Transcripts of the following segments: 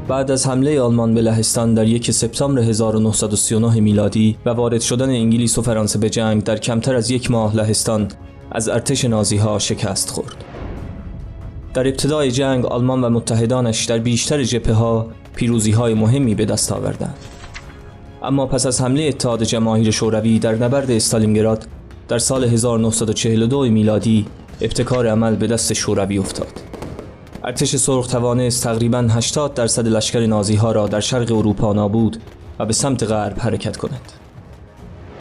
بعد از حمله آلمان به لهستان در 1 سپتامبر 1939 میلادی و وارد شدن انگلیس و فرانسه به جنگ، در کمتر از 1 ماه لهستان از ارتش نازی‌ها شکست خورد. در ابتدای جنگ آلمان و متحدانش در بیشتر جبهه‌ها پیروزی‌های مهمی به دست آوردند. اما پس از حمله اتحاد جماهیر شوروی در نبرد استالینگراد در سال 1942 میلادی، ابتکار عمل به دست شوروی افتاد. ارتش سرخ توانست تقریباً 80% لشکر نازی‌ها را در شرق اروپا نابود و به سمت غرب حرکت کند.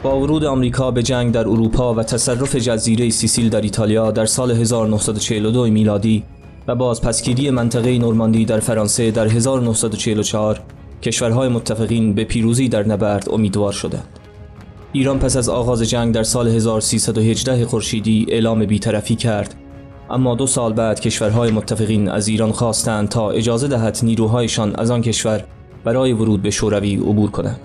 با ورود آمریکا به جنگ در اروپا و تصرف جزیره سیسیل در ایتالیا در سال 1942 میلادی و بازپسگیری منطقه نورماندی در فرانسه در 1944، کشورهای متفقین به پیروزی در نبرد امیدوار شدند. ایران پس از آغاز جنگ در سال 1318 خورشیدی اعلام بی‌طرفی کرد، اما 2 سال بعد کشورهای متفقین از ایران خواستند تا اجازه دهد نیروهایشان از آن کشور برای ورود به شوروی عبور کنند.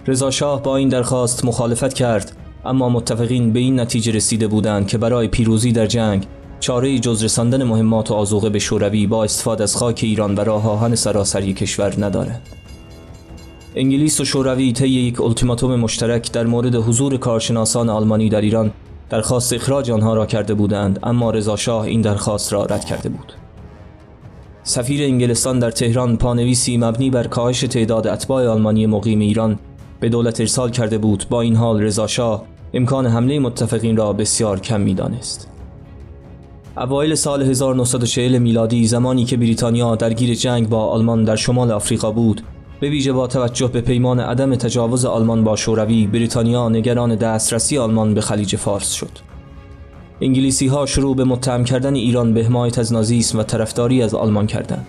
رضا شاه با این درخواست مخالفت کرد، اما متفقین به این نتیجه رسیده بودند که برای پیروزی در جنگ چاره‌ای جز رساندن مهمات و آذوقه به شوروی با استفاده از خاک ایران و راه آهن سراسری کشور ندارند. انگلیس و شوروی طی یک التیماتوم مشترک در مورد حضور کارشناسان آلمانی در ایران درخواست اخراج آنها را کرده بودند، اما رضا شاه این درخواست را رد کرده بود. سفیر انگلستان در تهران پانویسی مبنی بر کاهش تعداد اتباع آلمانی مقیم ایران به دولت ارسال کرده بود. با این حال رضا شاه امکان حمله متفقین را بسیار کم می‌دانست. اوایل سال 1940 میلادی، زمانی که بریتانیا درگیر جنگ با آلمان در شمال آفریقا بود، به ویژه با توجه به پیمان عدم تجاوز آلمان با شوروی، بریتانیا نگران دسترسی آلمان به خلیج فارس شد. انگلیسی‌ها شروع به متهم کردن ایران به حمایت از نازیسم و طرفداری از آلمان کردند.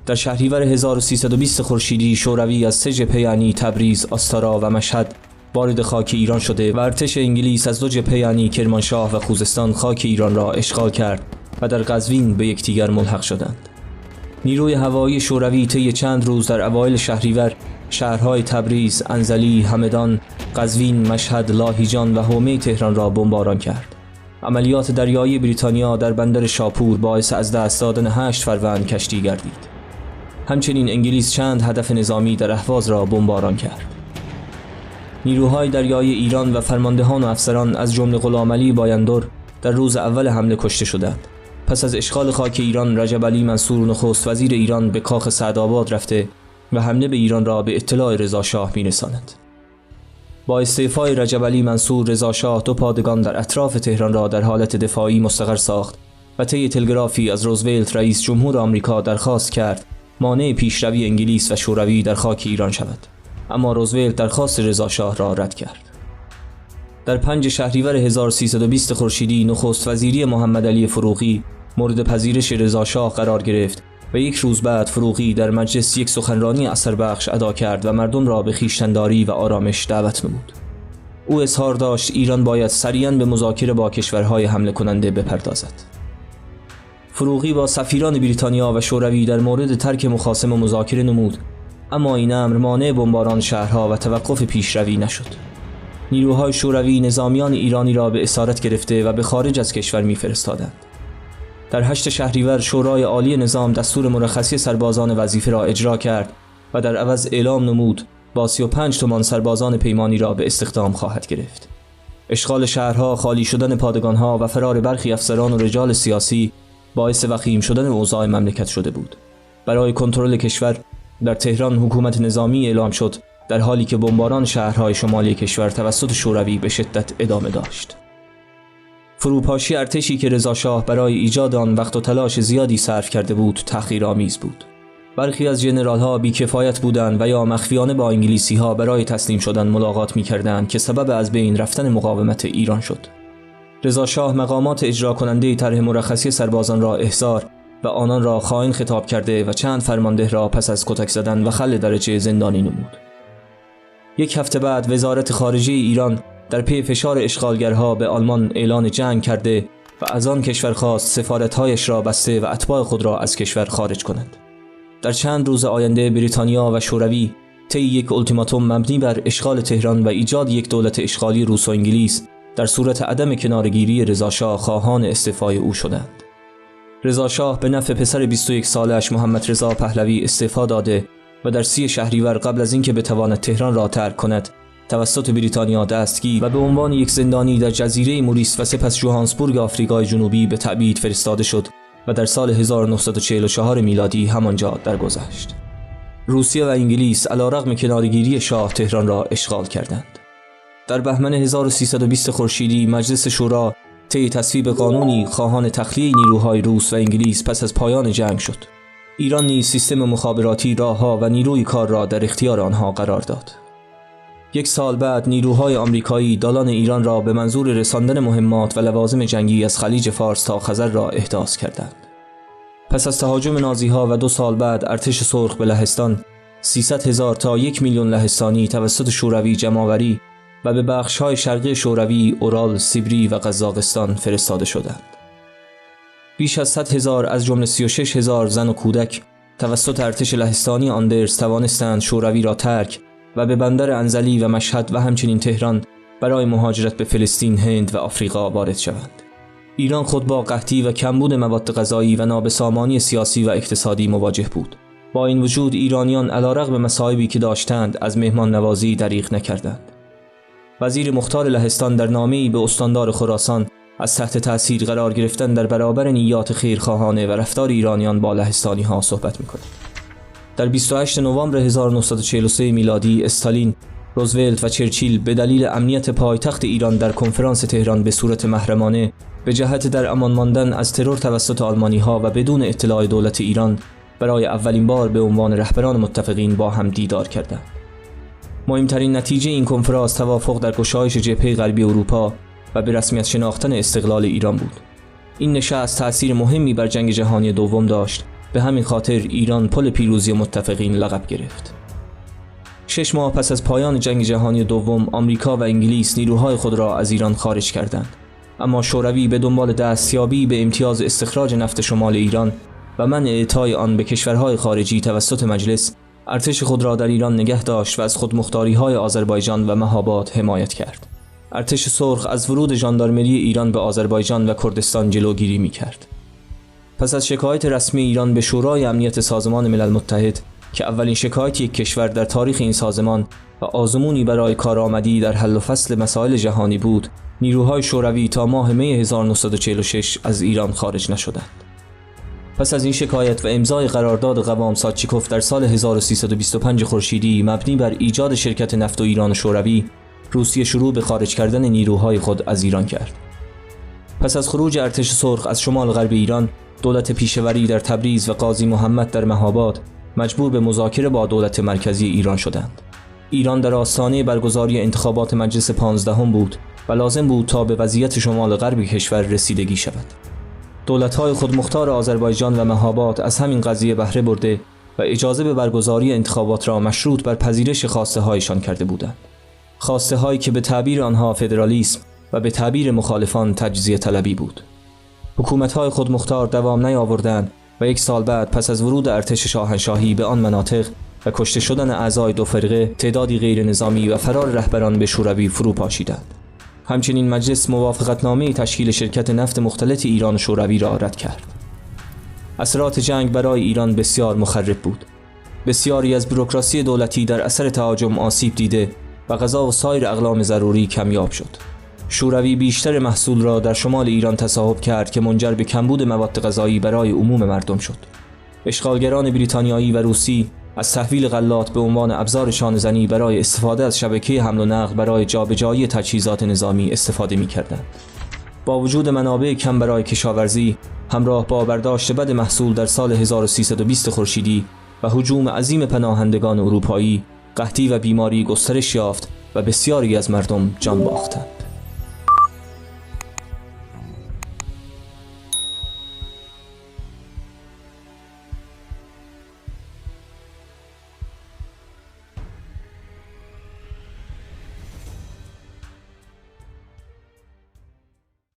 در شهریور 1320 خورشیدی شوروی از 3 جبهه یعنی تبریز، آستارا و مشهد وارد خاک ایران شده و ارتش انگلیس از 2 جبهه یعنی کرمانشاه و خوزستان خاک ایران را اشغال کرد و در قزوین به یکدیگر ملحق شدند. نیروی هوایی شوروی طی چند روز در اوایل شهریور شهرهای تبریز، انزلی، همدان، قزوین، مشهد، لاهیجان و حومه تهران را بمباران کرد. عملیات دریایی بریتانیا در بندر شاپور باعث از دست دادن 8 فروند کشتی گردید. همچنین انگلیس چند هدف نظامی در اهواز را بمباران کرد. نیروهای دریایی ایران و فرماندهان و افسران از جمله غلامعلی بایندر در روز اول حمله کشته شدند. پس از اشغال خاک ایران، رجب علی منصور نخست وزیر ایران به کاخ سعدآباد رفته و حمله به ایران را به اطلاع رضا شاه می‌رساند. با استعفای رجب علی منصور، رضا شاه 2 پادگان در اطراف تهران را در حالت دفاعی مستقر ساخت و طی تلگرافی از روزولت رئیس جمهور آمریکا درخواست کرد مانع پیشروی انگلیس و شوروی در خاک ایران شود، اما روزولت درخواست رضا شاه را رد کرد. در 5 شهریور 1320 خورشیدی نخست وزیری محمد علی فروغی مورد پذیرش رضا شاه قرار گرفت و 1 روز بعد فروغی در مجلس یک سخنرانی اثربخش ادا کرد و مردم را به خویشتن‌داری و آرامش دعوت نمود. او اظهار داشت ایران باید سریعاً به مذاکره با کشورهای حمله کننده بپردازد. فروغی با سفیران بریتانیا و شوروی در مورد ترک مخاصمه مذاکره نمود، اما این امر مانع بمباران شهرها و توقف پیشروی نشد. نیروهای شوروی نظامیان ایرانی را به اسارت گرفته و به خارج از کشور می‌فرستادند. در 8 شهریور شورای عالی نظام دستور مرخصی سربازان وظیفه را اجرا کرد و در عوض اعلام نمود با 35 تومان سربازان پیمانی را به استخدام خواهد گرفت. اشغال شهرها، خالی شدن پادگانها و فرار برخی افسران و رجال سیاسی باعث وخیم شدن اوضاع مملکت شده بود. برای کنترل کشور در تهران حکومت نظامی اعلام شد، در حالی که بمباران شهرهای شمالی کشور توسط شوروی به شدت ادامه داشت. فروپاشی ارتشی که رضا شاه برای ایجاد آن وقت و تلاش زیادی صرف کرده بود تحقیرآمیز بود. برخی از ژنرال‌ها بی‌کفایت بودند و یا مخفیانه با انگلیسی‌ها برای تسلیم شدن ملاقات می‌کردند که سبب از بین رفتن مقاومت ایران شد. رضا شاه مقامات اجرا کننده طرح مرخصی سربازان را احضار و آنان را خائن خطاب کرده و چند فرمانده را پس از کتک زدن و خلع درجه زندانی نمود. 1 هفته بعد وزارت خارجه ایران در پی فشار اشغالگرها به آلمان اعلان جنگ کرده و از آن کشور خواست سفارت‌هایش را بسته و اتباع خود را از کشور خارج کنند. در چند روز آینده بریتانیا و شوروی طی یک التیماتوم مبنی بر اشغال تهران و ایجاد یک دولت اشغالی روس و انگلیس در صورت عدم کنارگیری رضا شاه خواهان استعفای او شدند. رضا شاه به نفع پسر 21 سالش محمد رضا پهلوی استعفا داده و در 30 شهریور قبل از اینکه بتواند تهران را ترک کند توسط بریتانیا دستگیر و به عنوان یک زندانی در جزیره موریس و سپس جوهانسبورگ آفریقای جنوبی به تبعید فرستاده شد و در سال 1944 میلادی همانجا درگذشت. روسیه و انگلیس علیرغم کناره‌گیری شاه تهران را اشغال کردند. در بهمن 1320 خورشیدی مجلس شورا طی تصویب قانونی خواهان تخلیه نیروهای روس و انگلیس پس از پایان جنگ شد. ایران نیز سیستم مخابراتی، راهها و نیروی کار را در اختیار آنها قرار داد. 1 سال بعد نیروهای آمریکایی دالان ایران را به منظور رساندن مهمات و لوازم جنگی از خلیج فارس تا خزر را احداث کردند. پس از تهاجم نازیها و 2 سال بعد ارتش سرخ به لهستان 300,000 تا 1 میلیون لهستانی توسط شوروی جمع‌آوری و به بخش‌های شرقی شوروی، اورال، سیبری و قزاقستان فرستاده شدند. بیش از 100,000 از جمله 36,000 زن و کودک توسط ارتش لهستانی آندرز توانستند شوروی را ترک و به بندر انزلی و مشهد و همچنین تهران برای مهاجرت به فلسطین، هند و آفریقا وارد شوند. ایران خود با قحطی و کمبود مواد غذایی و نابسامانی سیاسی و اقتصادی مواجه بود. با این وجود ایرانیان علیرغم مصائبی که داشتند از مهمان نوازی دریغ نکردند. وزیر مختار لهستان در نامه‌ای به استاندار خراسان از تحت تاثیر قرار گرفتن در برابر نیات خیرخواهانه و رفتار ایرانیان با لهستانی‌ها صحبت می‌کند. در 28 نوامبر 1943 میلادی استالین، روزولت و چرچیل به دلیل امنیت پایتخت ایران در کنفرانس تهران به صورت محرمانه به جهت در امان ماندن از ترور توسط آلمانی‌ها و بدون اطلاع دولت ایران برای اولین بار به عنوان رهبران متفقین با هم دیدار کردند. مهمترین نتیجه این کنفرانس توافق در گشایش جبهه غربی اروپا و به رسمیت شناختن استقلال ایران بود. این نشست تأثیر مهمی بر جنگ جهانی دوم داشت. به همین خاطر ایران پل پیروزی متفقین لقب گرفت. 6 ماه پس از پایان جنگ جهانی دوم آمریکا و انگلیس نیروهای خود را از ایران خارج کردند. اما شوروی به دنبال دستیابی به امتیاز استخراج نفت شمال ایران و منع اعطای آن به کشورهای خارجی توسط مجلس ارتش خود را در ایران نگه داشت و از خودمختاری‌های آذربایجان و مهاباد حمایت کرد. ارتش سرخ از ورود ژاندارمری ایران به آذربایجان و کردستان جلوگیری می‌کرد. پس از شکایت رسمی ایران به شورای امنیت سازمان ملل متحد که اولین شکایت یک کشور در تاریخ این سازمان و آزمونی برای کارآمدی در حل و فصل مسائل جهانی بود، نیروهای شوروی تا ماه می 1946 از ایران خارج نشدند. پس از این شکایت و امضای قرارداد قوام ساتچیکوف در سال 1325 خورشیدی مبنی بر ایجاد شرکت نفت و ایران و شوروی، روسیه شروع به خارج کردن نیروهای خود از ایران کرد. پس از خروج ارتش سرخ از شمال غرب ایران، دولت پیشوری در تبریز و قاضی محمد در مهاباد مجبور به مذاکره با دولت مرکزی ایران شدند. ایران در آستانه برگزاری انتخابات مجلس 15 بود و لازم بود تا به وضعیت شمال غرب کشور رسیدگی شود. دولت‌های خودمختار آذربایجان و مهاباد از همین قضیه بهره برده و اجازه به برگزاری انتخابات را مشروط بر پذیرش خواسته‌هایشان کرده بودند. خواسته‌هایی که به تعبیر آنها فدرالیسم و به تعبیر مخالفان تجزیه طلبی بود. حکومت‌های خودمختار دوام نیاوردند و 1 سال بعد پس از ورود ارتش شاهنشاهی به آن مناطق و کشته شدن اعضای 2 فرقه، تعدادی غیر نظامی و فرار رهبران به شوروی فرو پاشیدند. همچنین مجلس موافقتنامه تشکیل شرکت نفت مختلط ایران و شوروی را رد کرد. اثرات جنگ برای ایران بسیار مخرب بود. بسیاری از بوروکراسی دولتی در اثر تهاجم آسیب دیده و غذا و سایر اقلام ضروری کمیاب شد. شوروی بیشتر محصول را در شمال ایران تصاحب کرد که منجر به کمبود مواد غذایی برای عموم مردم شد. اشغالگران بریتانیایی و روسی از تحویل غلات به عنوان ابزار شانه‌زنی برای استفاده از شبکه حمل و نقل برای جابجایی تجهیزات نظامی استفاده می‌کردند. با وجود منابع کم برای کشاورزی، همراه با برداشت بد محصول در سال 1320 خورشیدی و هجوم عظیم پناهندگان اروپایی، قحطی و بیماری گسترش یافت و بسیاری از مردم جان باختند.